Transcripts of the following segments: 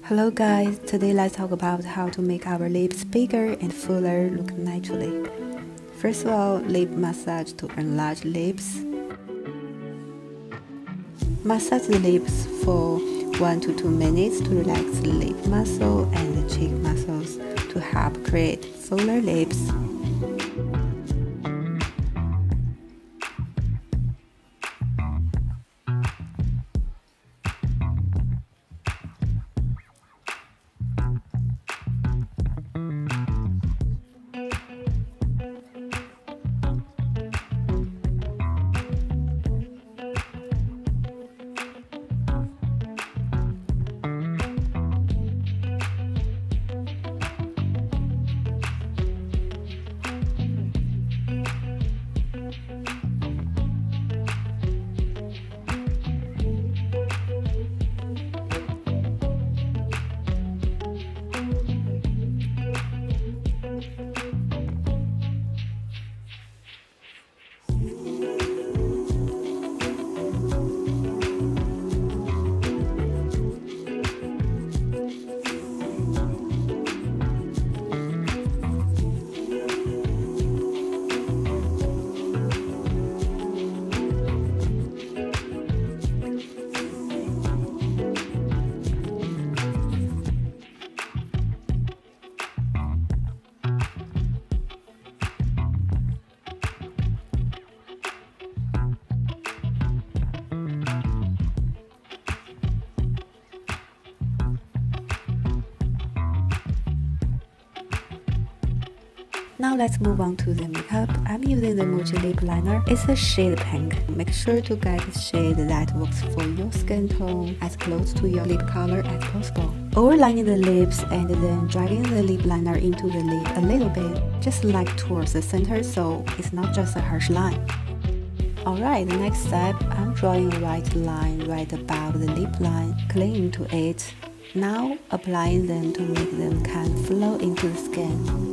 Hello guys, today let's talk about how to make our lips bigger and fuller look naturally. First of all, lip massage to enlarge lips. Massage the lips for 1 to 2 minutes to relax the lip muscle and the cheek muscles to help create fuller lips. Now let's move on to the makeup. I'm using the Muji lip liner. It's a shade pink. Make sure to get a shade that works for your skin tone as close to your lip color as possible. Overlining the lips and then dragging the lip liner into the lip a little bit, just like towards the center so it's not just a harsh line. Alright, the next step, I'm drawing a white line right above the lip line, clinging to it. Now applying them to make them kind of flow into the skin.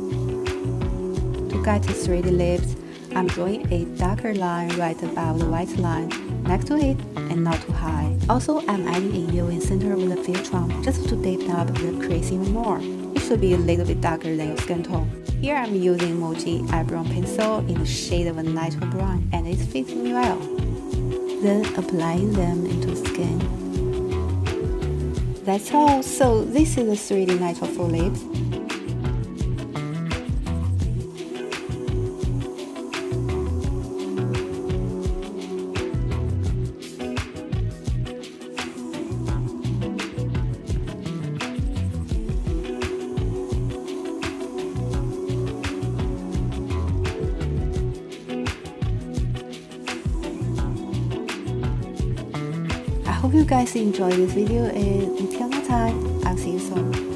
To get the straight lips, I'm drawing a darker line right above the white line, next to it and not too high. Also, I'm adding a U in center of the philtrum just to deepen up the crease even more. It should be a little bit darker than your skin tone. Here I'm using Muji eyebrow pencil in the shade of a natural brown and it fits me well. Then applying them into the skin. That's all. So this is the 3D natural full lips. I hope you guys enjoyed this video and until next time, I'll see you soon.